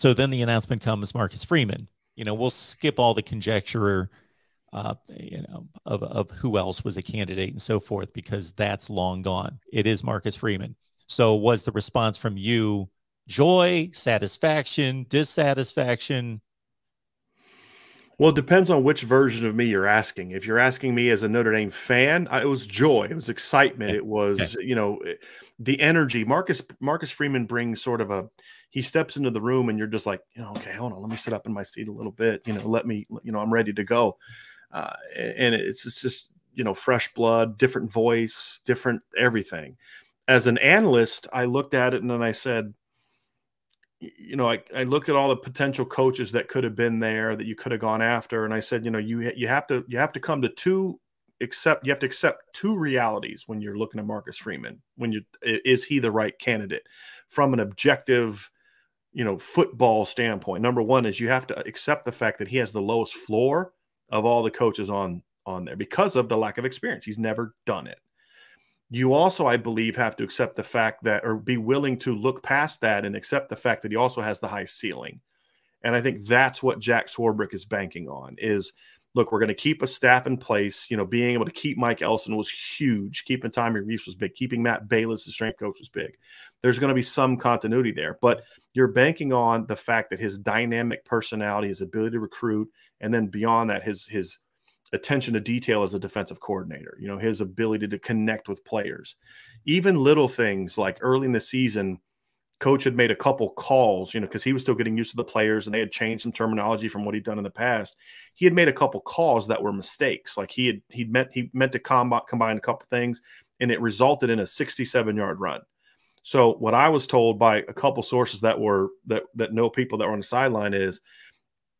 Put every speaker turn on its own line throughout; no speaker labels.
So then the announcement comes, Marcus Freeman. We'll skip all the conjecture, of who else was a candidate and so forth, because that's long gone. It is Marcus Freeman. So was the response from you joy, satisfaction, dissatisfaction?
Well, it depends on which version of me you're asking. If you're asking me as a Notre Dame fan, it was joy. It was excitement.
Okay.
It was, the energy. Marcus Freeman brings sort of he steps into the room and you're just like, okay, hold on, let me sit up in my seat a little bit. I'm ready to go. And it's just, fresh blood, different voice, different everything. As an analyst, I looked at it and then I said, I look at all the potential coaches that could have been there that you could have gone after. And I said, you have to come to you have to accept two realities when you're looking at Marcus Freeman. Is he the right candidate from an objective, football standpoint? Number one is you have to accept the fact that he has the lowest floor of all the coaches on there because of the lack of experience. He's never done it. You also, I believe, have to accept the fact that, or be willing to look past that and accept the fact that he also has the high ceiling. And I think that's what Jack Swarbrick is banking on is, look, we're going to keep a staff in place. Being able to keep Mike Elson was huge. Keeping Tommy Reeves was big. Keeping Matt Bayless, the strength coach, was big. There's going to be some continuity there, but you're banking on the fact that his dynamic personality, his ability to recruit, and then beyond that, his attention to detail as a defensive coordinator, his ability to connect with players, even little things like early in the season, coach had made a couple calls, because he was still getting used to the players and they had changed some terminology from what he'd done in the past. He had made a couple calls that were mistakes. Like he meant to combine a couple things and it resulted in a 67-yard run. So what I was told by a couple sources that know people that were on the sideline is,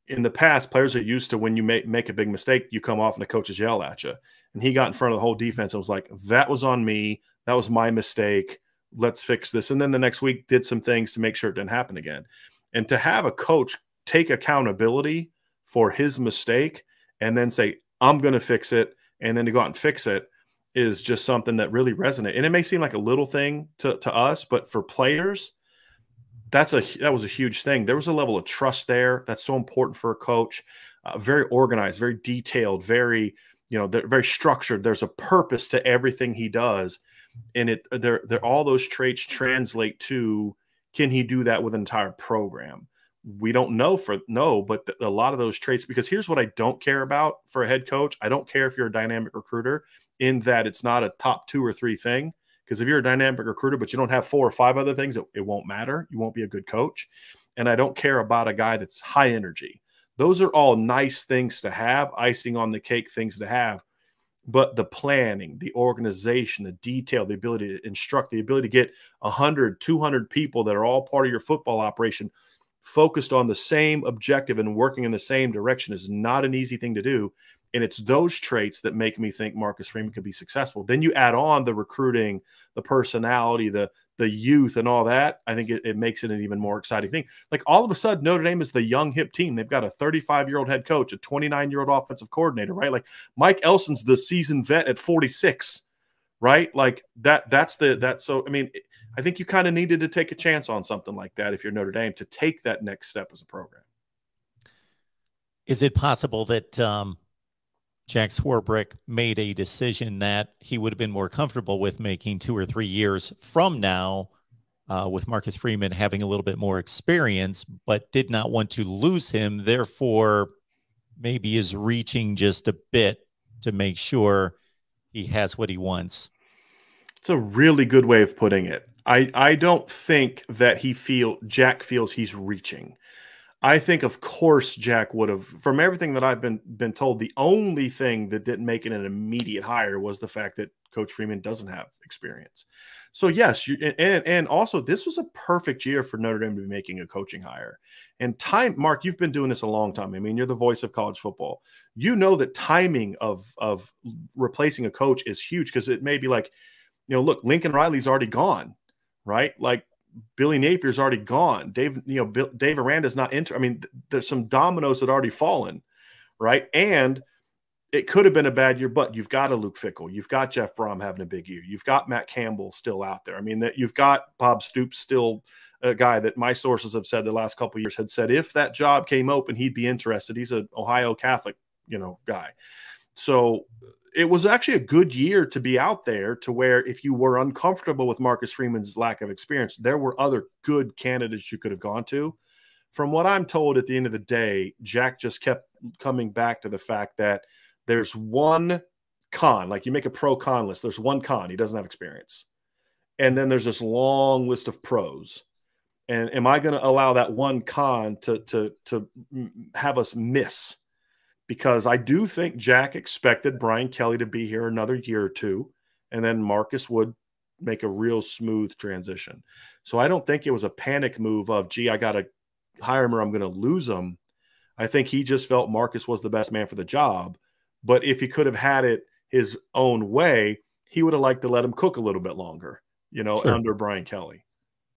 in the past, players are used to when you make a big mistake, you come off and the coaches yell at you. And he got in front of the whole defense and was like, that was on me. That was my mistake. Let's fix this. And then the next week did some things to make sure it didn't happen again. And to have a coach take accountability for his mistake and then say, I'm going to fix it, and then to go out and fix it is just something that really resonates. And it may seem like a little thing to us, but for players, that was a huge thing. There was a level of trust there that's so important for a coach. Very organized, very detailed, very very structured. There's a purpose to everything he does, and all those traits translate to, can he do that with an entire program? We don't know but a lot of those traits. Because here's what I don't care about for a head coach. I don't care if you're a dynamic recruiter, in that it's not a top 2 or 3 thing. Because if you're a dynamic recruiter, but you don't have 4 or 5 other things, it won't matter. You won't be a good coach. And I don't care about a guy that's high energy. Those are all nice things to have, icing on the cake things to have. But the planning, the organization, the detail, the ability to instruct, the ability to get 100, 200 people that are all part of your football operation focused on the same objective and working in the same direction is not an easy thing to do. And it's those traits that make me think Marcus Freeman could be successful. Then you add on the recruiting, the personality, the youth and all that. I think it makes it an even more exciting thing. Like all of a sudden, Notre Dame is the young, hip team. They've got a 35-year-old head coach, a 29-year-old offensive coordinator, right? Like Mike Elson's the seasoned vet at 46, right? Like so, I mean, I think you kind of needed to take a chance on something like that if you're Notre Dame to take that next step as a program.
Is it possible that Jack Swarbrick made a decision that he would have been more comfortable with making 2 or 3 years from now, with Marcus Freeman having a little bit more experience, but did not want to lose him, therefore maybe is reaching just a bit to make sure he has what he wants?
It's a really good way of putting it. I don't think that Jack feels he's reaching. I think, of course, Jack would have, from everything that I've been told, the only thing that didn't make it an immediate hire was the fact that Coach Freeman doesn't have experience. So yes, and also this was a perfect year for Notre Dame to be making a coaching hire. And Mark, you've been doing this a long time. I mean, you're the voice of college football. You know that timing of replacing a coach is huge, because it may be like, look, Lincoln Riley's already gone, right? Like, Billy Napier's already gone. Dave Aranda's not I mean, there's some dominoes that already fallen, right? And it could have been a bad year, but you've got a Luke Fickell. You've got Jeff Brom having a big year. You've got Matt Campbell still out there. I mean, that you've got Bob Stoops still, a guy that my sources have said the last couple of years had said if that job came open, he'd be interested. He's an Ohio Catholic, guy. So it was actually a good year to be out there, to where if you were uncomfortable with Marcus Freeman's lack of experience, there were other good candidates you could have gone to. From what I'm told, at the end of the day, Jack just kept coming back to the fact that there's one con, like you make a pro con list. There's one con. He doesn't have experience. And then there's this long list of pros. And am I going to allow that one con to have us miss? Because I do think Jack expected Brian Kelly to be here another year or two, and then Marcus would make a real smooth transition. So I don't think it was a panic move of, gee, I got to hire him or I'm going to lose him. I think he just felt Marcus was the best man for the job. But if he could have had it his own way, he would have liked to let him cook a little bit longer,
Sure.
under Brian Kelly.